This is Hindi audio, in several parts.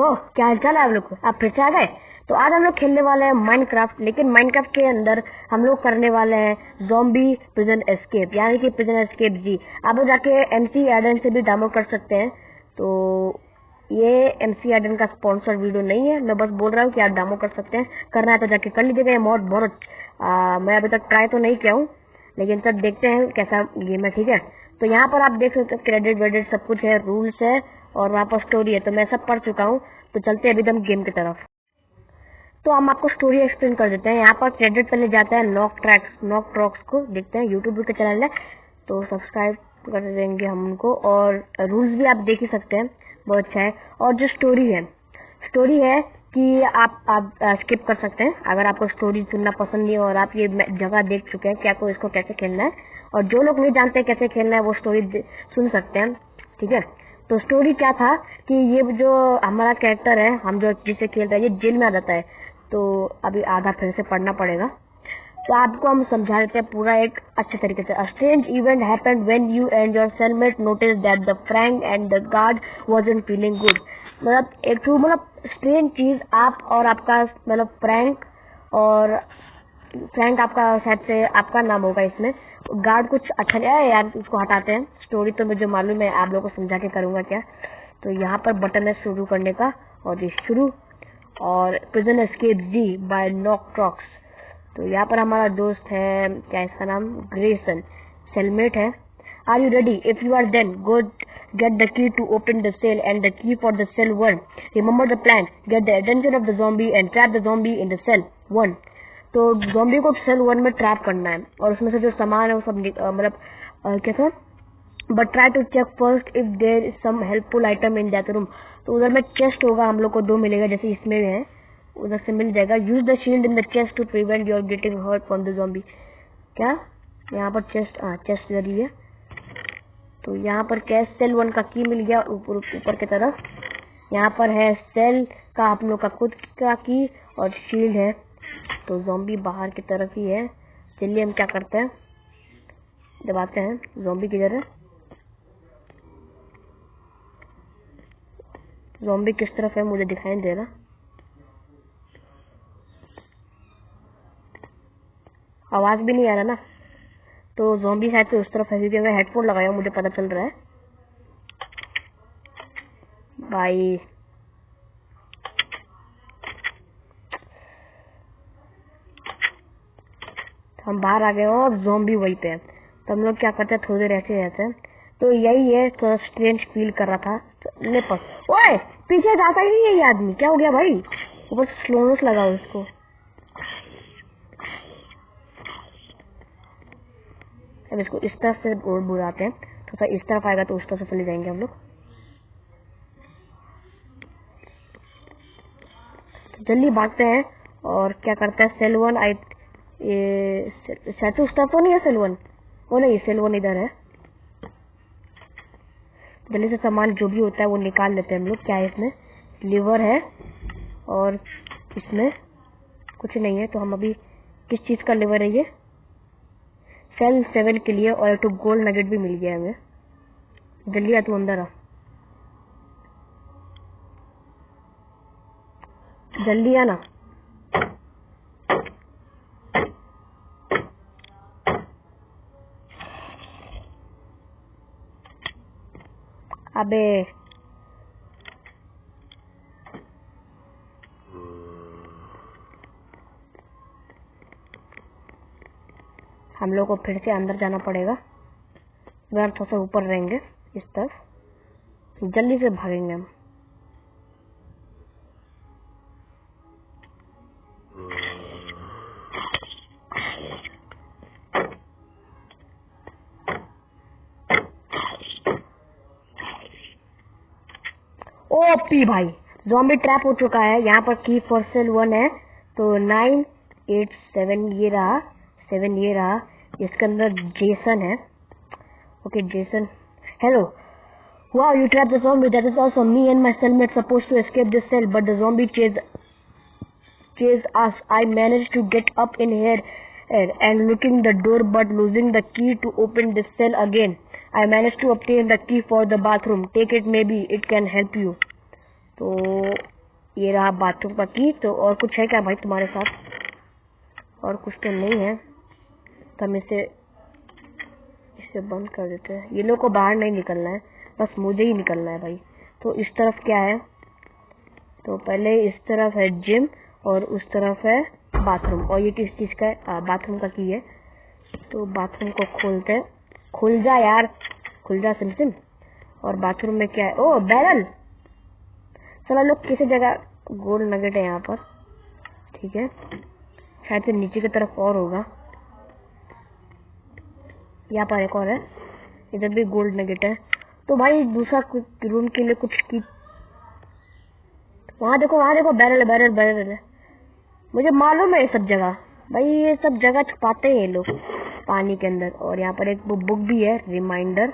हो क्या हालचाल है आप लोग को? आप फिर से आ गए। तो आज हम लोग खेलने वाले हैं माइनक्राफ्ट, लेकिन माइनक्राफ्ट के अंदर हम लोग करने वाले हैं ज़ॉम्बी प्रिजन एस्केप, यानी कि प्रिजन एस्केप जी। आप लोग जाके MC एडन से भी डाउनलोड कर सकते हैं। तो ये MC एडन का स्पॉन्सर वीडियो नहीं है, मैं बस बोल रहा हूँ कि आप डाउनलोड कर सकते हैं। करना है तो जाके कर लीजिएगा। ये मॉड बहुत मैं अभी तक ट्राई तो नहीं किया हूँ, लेकिन सब देखते हैं कैसा गेम है, ठीक है। तो यहाँ पर आप देख सकते हैं क्रेडिट वेडिट सब कुछ है, रूल्स है और वहाँ पर स्टोरी है। तो मैं सब पढ़ चुका हूँ। तो चलते हैं अभी एकदम गेम की तरफ। तो हम आपको स्टोरी एक्सप्लेन कर देते हैं। यहाँ पर क्रेडिट पहले जाता है नॉक ट्रॉक्स को देखते हैं, यूट्यूब का चैनल है तो सब्सक्राइब कर देंगे हम उनको। और रूल्स भी आप देख ही सकते हैं, बहुत अच्छा है। और जो स्टोरी है कि आप स्किप कर सकते हैं अगर आपको स्टोरी सुनना पसंद नहीं है और आप ये जगह देख चुके हैं कि आपको इसको कैसे खेलना है। और जो लोग नहीं जानते कैसे खेलना है वो स्टोरी सुन सकते हैं, ठीक है। तो स्टोरी क्या था कि ये जो हमारा कैरेक्टर है, हम जो जिसे खेल रहे हैं, ये जेल में आ जाता है। तो अभी आधा फिर से पढ़ना पड़ेगा। तो आपको हम समझा देते हैं पूरा एक अच्छे तरीके से। A strange event happened when you and your cellmate noticed that the Frank and the guard wasn't feeling good। मतलब स्ट्रेंज चीज, आप और आपका मतलब फ्रैंक आपका शायद से आपका नाम होगा इसमें। गार्ड कुछ अच्छा नहीं है यार, उसको हटाते हैं। स्टोरी तो मुझे मालूम है, आप लोगों को समझा के करूंगा क्या। तो यहाँ पर बटन है शुरू करने का और ये शुरू, और प्रिजन एस्केप जी बाय नॉक ट्रॉक्स। तो यहाँ पर हमारा दोस्त है, क्या इसका नाम, ग्रेसन, सेलमेट है। Are you ready? If you are then go get the key to open the cell and the key for the cell 1। Remember the plan, get the attention of the zombie and trap the zombie in the cell 1। तो ज़ॉम्बी को सेल 1 में ट्रैप करना है और उसमें से जो सामान है वो सब मतलब क्या था, but try to check first if there is some helpful item in that room. तो उधर में चेस्ट होगा, हम लोग को 2 मिलेगा जैसे इसमें भी है, उधर से मिल जाएगा। Use the shield in the chest to prevent your getting hurt from the zombie. क्या यहाँ पर चेस्ट लगी है। तो यहाँ पर क्या है, सेल 1 का की मिल गया ऊपर की तरफ। यहाँ पर है सेल का आप लोग का खुद का की और शील्ड है। तो ज़ॉम्बी बाहर की तरफ ही है। चलिए हम क्या करते हैं, दबाते हैं। ज़ॉम्बी किधर है? ज़ॉम्बी किस तरफ है मुझे दिखाई नहीं दे रहा। आवाज भी नहीं आ रहा ना। तो ज़ॉम्बी शायद तो उस तरफ है, क्योंकि मैं हेडफोन लगाया हूं, मुझे पता चल रहा है भाई। हम बाहर आ गए और ज़ॉम्बी वहीं पे है। तो हम लोग क्या करते हैं, थोड़ी देर ऐसे रहते हैं। तो यही है, थोड़ा स्ट्रेंज फील कर रहा था। ओए पीछे जाता ही नहीं है ये आदमी, क्या हो गया भाई? ऊपर स्लोनेस लगाओ इसको। अब इसको इस तरफ से बुलाते हैं, तो इस तरफ आएगा तो उस तरफ से चले जाएंगे हम लोग। तो जल्दी भागते हैं और क्या करते हैं, सेल 1 शायद उस तरफ तो नहीं है सेल 1। वो नहीं, सेल 1 इधर है। जल्दी से सामान जो भी होता है वो निकाल लेते हैं हम लोग। क्या है इसमें, लीवर है और इसमें कुछ नहीं है। तो हम अभी किस चीज का लीवर है ये, सेल 7 के लिए। और एक गोल्ड नगेट भी मिल गया हमें। जल्दी आ, तू अंदर आ, जल्दी आना। अबे हम लोग को फिर से अंदर जाना पड़ेगा। अगर थोड़ा सा ऊपर रहेंगे इस तरफ, जल्दी से भागेंगे हम। ओपी भाई, ज़ॉम्बी ट्रैप हो चुका है। यहाँ पर की फॉर सेल 1 है। तो 9 8 7 ये रहा, 7 ये रहा। इसके अंदर जेसन है। Okay Jason, hello. Wow, you trapped the zombie. That is awesome. Me and my cellmate supposed to escape this cell, but the zombie chased us. I managed to get up in here and looking the door, but losing the key to open this cell again. I managed to obtain the key for the bathroom. Take it, maybe it can help you. तो ये रहा बाथरूम का की। तो और कुछ है क्या भाई तुम्हारे साथ? और कुछ तो नहीं है, तो हम इसे बंद कर देते हैं। ये लोग को बाहर नहीं निकलना है, बस मुझे ही निकलना है भाई। तो इस तरफ क्या है? तो पहले इस तरफ है जिम और उस तरफ है बाथरूम। और ये किस चीज का है? बाथरूम का की है। तो बाथरूम को खोलते हैं। खुल जा यार, खुल जा सिम। और बाथरूम में क्या है? ओ बैरल। चलो लोग किसी जगह गोल्ड नगेट है यहाँ पर, ठीक है। शायद से नीचे की तरफ और होगा। यहाँ पर एक और है, इधर भी गोल्ड नगेट है। तो भाई दूसरा रूम के लिए कुछ की, वहाँ देखो बैरल है। मुझे मालूम है ये सब जगह, भाई ये सब जगह छुपाते हैं ये लोग पानी के अंदर। और यहाँ पर एक बुक भी है, रिमाइंडर।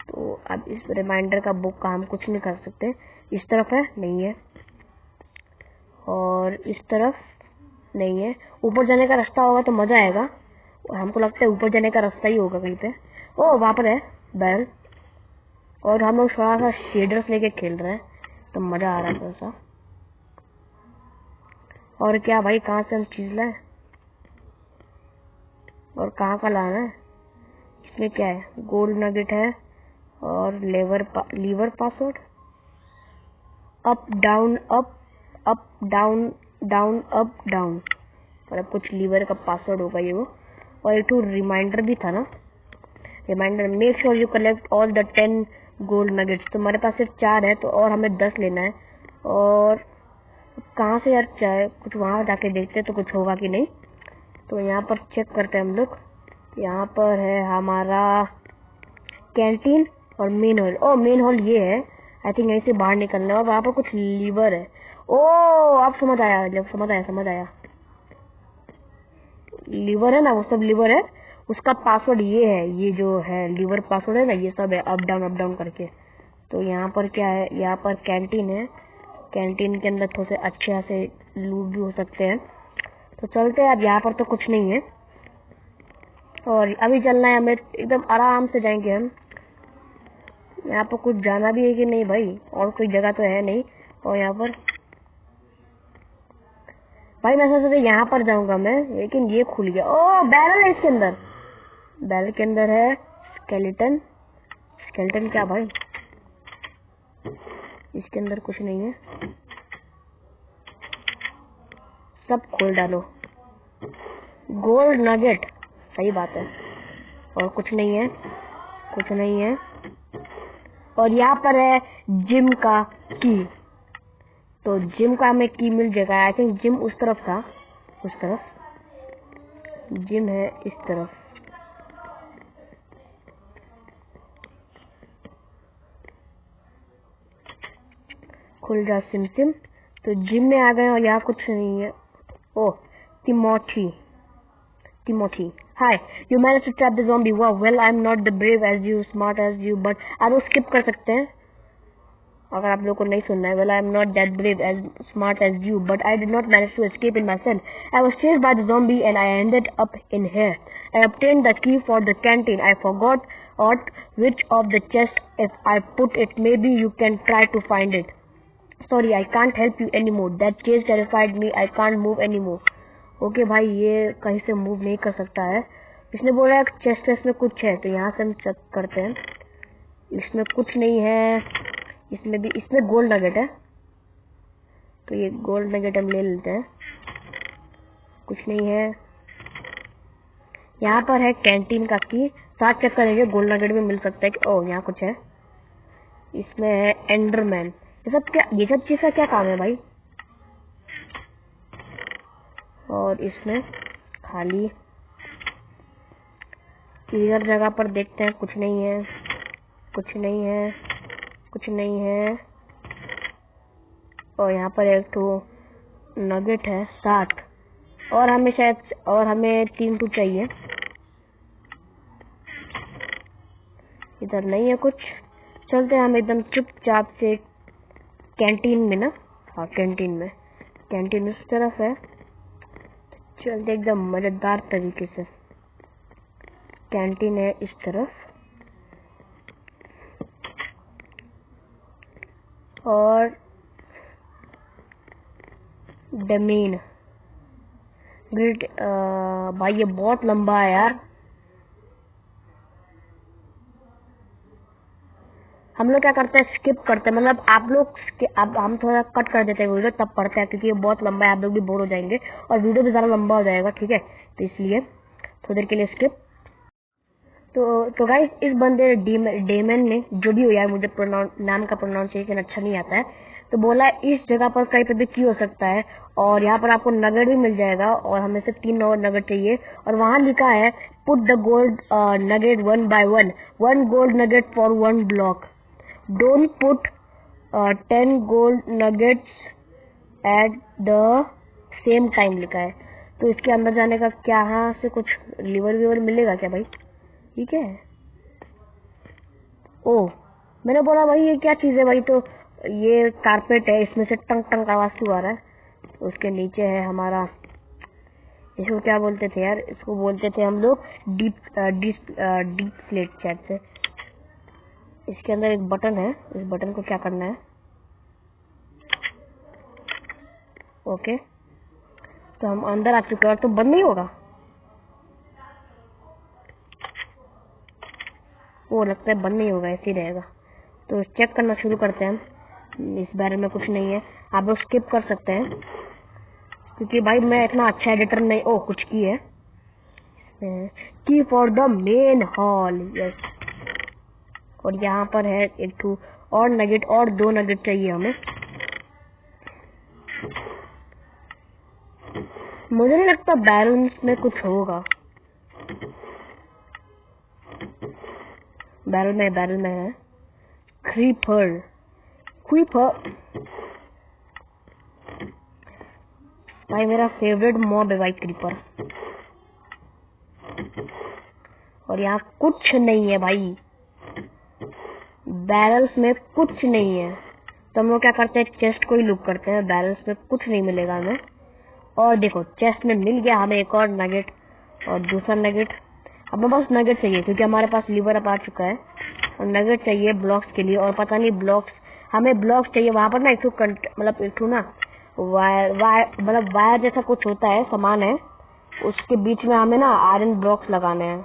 तो अब इस रिमाइंडर का बुक का हम कुछ नहीं कर सकते। इस तरफ है, नहीं है। और इस तरफ नहीं है। ऊपर जाने का रास्ता होगा तो मजा आएगा। और हमको लगता है ऊपर जाने का रास्ता ही होगा कहीं पे। ओ वहाँ पर है बैरल। और हम लोग थोड़ा सा शेडर्स लेके खेल रहे हैं, तो मजा आ रहा है थोड़ा सा। और क्या भाई, कहाँ से हम चीज लाए और कहाँ का लाना है? इसमें क्या है? गोल्ड नगेट है और लीवर पासवर्ड। अप डाउन और अब कुछ लीवर का पासवर्ड होगा ये वो। और एक तो रिमाइंडर भी था ना, reminder make sure you collect all the 10 gold nuggets. तो हमारे पास सिर्फ 4 है, तो और हमें 10 लेना है। और कहाँ से यार चाहे कुछ वहां जाके देखते तो कुछ होगा कि नहीं। तो यहाँ पर चेक करते हैं हम लोग। यहाँ पर है हमारा कैंटीन और मेन हॉल। ओ मेन हॉल ये है, आई थिंक यहीं से बाहर निकलना है। और वहाँ पर कुछ लीवर है। ओ अब समझ आया। लीवर है ना, वो सब लीवर है। उसका पासवर्ड ये है, ये जो है लीवर पासवर्ड है ना, ये सब है अप डाउन करके। तो यहाँ पर क्या है? यहाँ पर कैंटीन है। कैंटीन के अंदर थोड़े से अच्छे से लूट भी हो सकते हैं। तो चलते हैं। अब यहाँ पर तो कुछ नहीं है और अभी चलना है हमें, एकदम आराम से जाएंगे हम। यहाँ पर कुछ जाना भी है कि नहीं भाई? और कोई जगह तो है नहीं। और यहाँ पर भाई मैं सोच रहा यहाँ पर जाऊंगा मैं, लेकिन ये खुल गया। ओ बैरल है इसके अंदर। बैरल के अंदर है स्केलेटन क्या भाई? इसके अंदर कुछ नहीं है, सब खोल डालो। गोल्ड नगेट, सही बात है। और कुछ नहीं है। और यहाँ पर है जिम का की। तो जिम का हमें की मिल जाएगा। आई थिंक जिम उस तरफ था, उस तरफ जिम है, इस तरफ। खुल जा सिम। तो जिम में आ गए और यहाँ कुछ नहीं है। Oh Timothy, hi you manage to trap the zombie. वाह well I am not the brave as you, smart as you, but आप लोग स्किप कर सकते हैं अगर आप लोगों को नहीं सुनना है। Well I am not that brave as smart as you, but I did not manage to escape in my cell. I was chased by the zombie and I ended up in here. I obtained the key for the canteen. I forgot which of the chest if I put it. Maybe you can try to find it. Sorry, I can't help you anymore. That chase terrified me. I can't move anymore. Okay भाई, ये कहीं से मूव नहीं कर सकता है। इसने बोला है चेस्ट में कुछ है, तो यहाँ से हम चेक करते हैं। इसमें कुछ नहीं है। इसमें गोल्ड नगेट है, तो ये गोल्ड नगेट हम ले लेते हैं। कुछ नहीं है। यहाँ पर है कैंटीन का की, साथ चेक करेंगे गोल्ड नगेट भी मिल सकता है कि ओ यहाँ कुछ है। इसमें है एंडरमैन। ये सब चीज का क्या काम है भाई? और इसमें खाली क्लियर जगह पर देखते हैं। कुछ नहीं है। और यहाँ पर एक तो नगेट है 7। और हमें 3 टू चाहिए। इधर नहीं है कुछ। चलते हैं हम एकदम चुपचाप से कैंटीन में ना। हाँ कैंटीन उस तरफ है। चलते एकदम मजेदार तरीके से। कैंटीन है इस तरफ और डोमेन ग्रिड। भाई ये बहुत लंबा है यार। हम लोग क्या करते हैं, स्किप करते हैं, मतलब आप लोग अब हम थोड़ा कट कर देते हैं वीडियो, तब पढ़ते हैं, क्योंकि ये बहुत लंबा है, आप लोग भी बोर हो जाएंगे और वीडियो भी ज्यादा लंबा हो जाएगा, ठीक है। तो इसलिए थोड़ी देर के लिए स्किप। तो गाइस, इस बंदे डेमन ने, जो भी हो यार, मुझे नाम का प्रोनाउंसिएशन अच्छा नहीं आता है, तो बोला इस जगह पर कहीं पे भी की हो सकता है, और यहाँ पर आपको नगेट भी मिल जाएगा, और हमें से 3 और नगेट चाहिए, और वहां लिखा है put the gold nugget 1 by 1 gold nugget for 1 block, don't put 10 gold nuggets at the same time लिखा है। तो इसके अंदर जाने का क्या, यहाँ से कुछ लीवर वीवर मिलेगा क्या भाई? ठीक है। ओ, मैंने बोला भाई ये क्या चीज है भाई, तो ये कारपेट है, इसमें से टंग टंग आवाज क्यों आ रहा है। उसके नीचे है हमारा, इसको क्या बोलते थे यार, इसको बोलते थे हम लोग डीप स्लेट चैट से। इसके अंदर एक बटन है, इस बटन को क्या करना है, ओके। तो हम अंदर आ चुके हैं, तो बंद नहीं होगा, वो लगता है बंद नहीं होगा, ऐसे ही रहेगा। तो चेक करना शुरू करते हैं हम। इस बारे में कुछ नहीं है, आप लोग स्किप कर सकते हैं, क्योंकि भाई मैं इतना अच्छा एडिटर नहीं। ओ, कुछ की है, की for the main hall, yes. और यहाँ पर है एक और नगेट, और 2 नगेट चाहिए हमें। मुझे नहीं लगता बैरल्स में कुछ होगा, बैरल में है क्रीपर। भाई मेरा फेवरेट मॉब है भाई, क्रीपर। और यहाँ कुछ नहीं है भाई, बैरल्स में कुछ नहीं है। तो हम लोग क्या करते हैं, चेस्ट को ही लुक करते हैं, बैरल्स में कुछ नहीं मिलेगा हमें। और देखो, चेस्ट में मिल गया हमें एक और नगेट, और दूसरा नगेट। हमें बस नगेट चाहिए, क्योंकि हमारे पास लीवर अप आ चुका है, और नगेट चाहिए ब्लॉक्स के लिए। और पता नहीं ब्लॉक्स, हमें ब्लॉक्स चाहिए वहां पर ना, मतलब एक ना वायर जैसा कुछ होता है, सामान है, उसके बीच में हमें ना आयरन ब्लॉक्स लगाने हैं,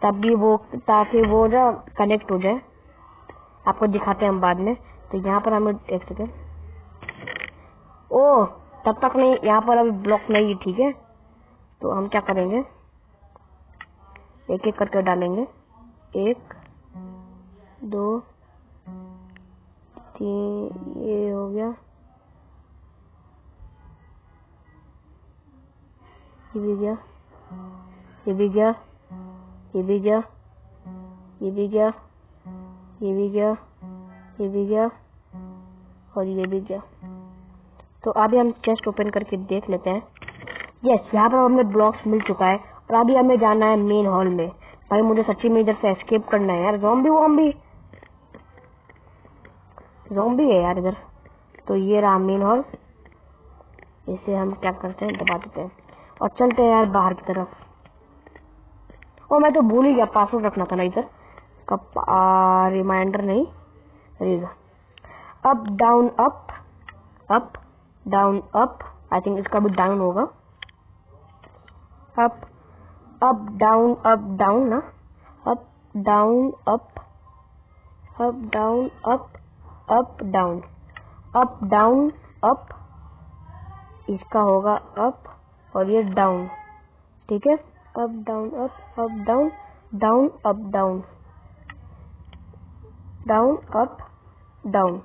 तभी वो, ताकि वो ना कनेक्ट हो जाए। आपको दिखाते हैं हम बाद में। तो यहाँ पर हमें एक सेकेंड, ओ तब तक नहीं, यहाँ पर अभी ब्लॉक नहीं है, ठीक है। तो हम क्या करेंगे, एक एक करके डालेंगे, 1 2 3, ये हो गया, ये भी गया, ये भी गया, ये भी गया, ये भी गया, ये भी गया, ये भी गया, और ये भी गया। तो अभी हम चेस्ट ओपन करके देख लेते हैं। यस, यहाँ पर हमें ब्लॉक्स मिल चुका है, और अभी हमें जाना है मेन हॉल में। भाई मुझे सच्ची में इधर से एस्केप करना है यार, ज़ॉम्बी है यार इधर। तो ये रहा मेन हॉल, इसे हम क्या करते हैं, दबा देते हैं और चलते हैं यार बाहर की तरफ। और मैं तो भूल ही गया, पासवर्ड रखना था ना इधर का, रिमाइंडर नहीं रहेगा। Up down up, up down up, I think इसका भी डाउन होगा। अप डाउन ना, up down up, up down up, up down, up down up, इसका होगा अप और ये डाउन, ठीक है। Up down up, up down, down up down, down up down.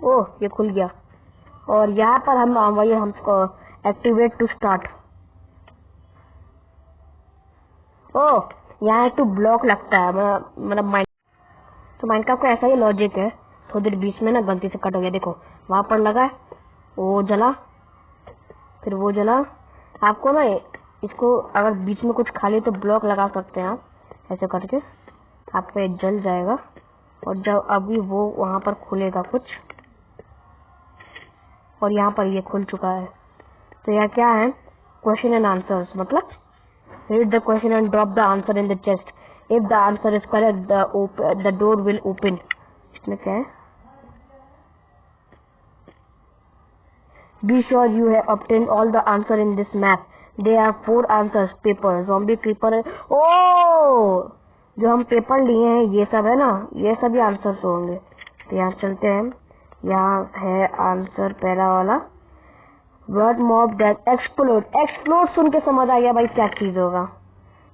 Oh, ये खुल गया। और यहाँ पर हम वही हमको एक्टिवेट टू स्टार्ट। ओह, यहाँ एक तो ब्लॉक लगता है, मतलब माइनक्राफ्ट का ऐसा ही लॉजिक है। थोड़ी देर बीच में ना गलती से कट हो गया, देखो वहां पर लगा है, वो जला, फिर वो जला। आपको ना इसको अगर बीच में कुछ खाली तो ब्लॉक लगा सकते हैं आप, ऐसे करके आपका जल जाएगा। और जब अभी वो वहां पर खुलेगा कुछ, और यहाँ पर ये खुल चुका है। तो यह क्या है, क्वेश्चन एंड आंसर्स, मतलब read the question and drop the answer in the chest. If the answer is correct, the door will open. इसमें क्या है, be sure you have obtained all the answer in this map. They are 4 answers. Paper, zombie creeper है। ओ, जो हम पेपर लिए हैं ये सब है ना, ये सभी आंसर्स होंगे। तो यहाँ चलते हैं, यहाँ है आंसर पहला वाला, word mob that explode. Explode सुन के समझ आ गया भाई क्या चीज होगा।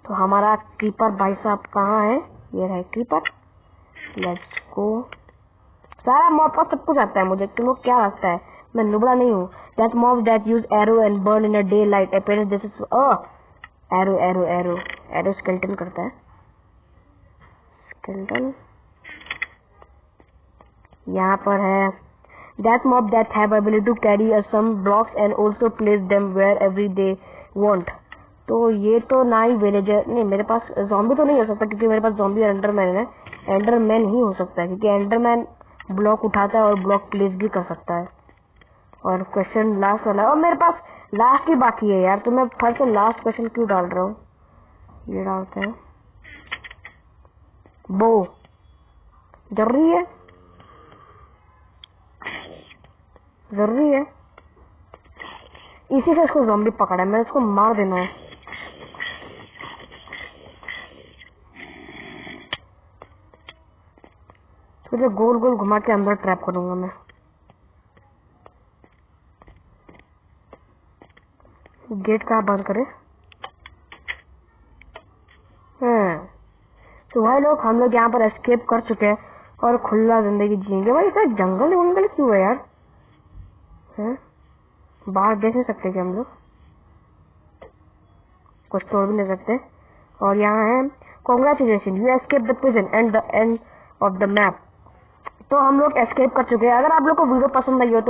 तो हमारा क्रीपर भाई साहब कहाँ है, ये है क्रीपर। Let's go. सारा मॉब का सब कुछ आता है मुझे, तुमको क्या लगता है मैं नुबड़ा नहीं हूँ। That mob that use arrow and burn in a day light appearance. This is arrow arrow arrow arrow skeleton करता है, स्केलेटन। यहाँ पर है that mob that have ability to carry some blocks and also place them wherever they want। तो ये तो ना ही विलेजर, नहीं मेरे पास ज़ॉम्बी तो नहीं हो सकता क्योंकि मेरे पास ज़ॉम्बी और एंडरमैन है। एंडरमैन ही हो सकता है क्योंकि एंडरमैन ब्लॉक उठाता है और ब्लॉक प्लेस भी कर सकता है। और क्वेश्चन लास्ट वाला, और मेरे पास लास्ट ही बाकी है यार, तो मैं फर्स्ट से लास्ट क्वेश्चन क्यों डाल रहा हूँ। ये डालते हैं, बो जरूरी है, जरूरी है। इसी से इसको ज़ॉम्बी पकड़ा है, मैं इसको मार देना है। तुझे गोल गोल घुमा के अंदर ट्रैप करूंगा मैं। गेट कहाँ बंद करे। तो भाई लोग, हम लोग यहाँ पर एस्केप कर चुके हैं और खुला जिंदगी जिएंगे। भाई इतना जंगल वंगल क्यों है यार, हैं? बाहर देख नहीं सकते कि हम लोग कुछ तोड़ भी नहीं सकते। और यहाँ है congratulation you escape the prison and the end of the map. तो हम लोग एस्केप कर चुके हैं। अगर आप लोग को वीडियो पसंद आई हो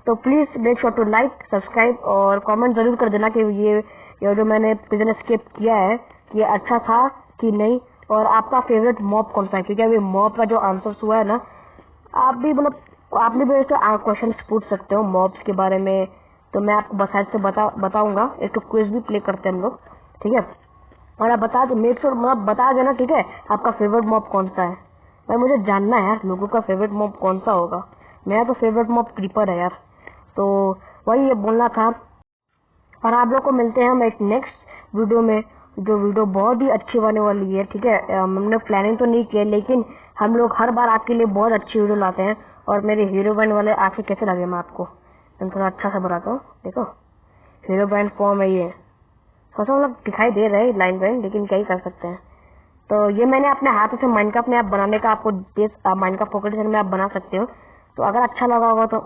तो please make sure to like, subscribe और कमेंट जरूर कर देना कि ये जो मैंने प्रिजन एस्केप किया है ये अच्छा था कि नहीं, और आपका फेवरेट मॉब कौन सा है। क्योंकि अभी मॉब का जो आंसर हुआ है ना, आप भी मतलब आपने भी क्वेश्चन पूछ सकते हो मॉब्स के बारे में, तो मैं आपको बसाइड से बताऊंगा। एक तो क्विज भी प्ले करते हैं हम लोग, ठीक है। और आप बता दो, मेक श्योर मतलब बता देना, ठीक है, आपका फेवरेट मॉब कौन सा है। भाई मुझे जानना है यार लोगों का फेवरेट मॉब कौन सा होगा। मेरा तो फेवरेट मॉब क्रीपर है यार। तो वही ये बोलना था। और आप लोग को मिलते हैं हम एक नेक्स्ट वीडियो में, जो वीडियो बहुत ही अच्छी होने वाली है, ठीक है। हमने प्लानिंग तो नहीं की लेकिन हम लोग हर बार आपके लिए बहुत अच्छी वीडियो लाते हैं। और मेरे हीरो बैंड वाले आके कैसे लगे मैं आपको मैं थोड़ा अच्छा सा बनाता हूँ। देखो हीरो बैंड फॉर्म है ये, थोड़ा मतलब दिखाई दे रहा है लाइन बैंड, लेकिन क्या ही कर सकते हैं। तो ये मैंने अपने हाथों से माइनक्राफ्ट में आप बनाने का आपको माइनक्राफ्ट पॉकेट में आप बना सकते हो। तो अगर अच्छा लगा होगा तो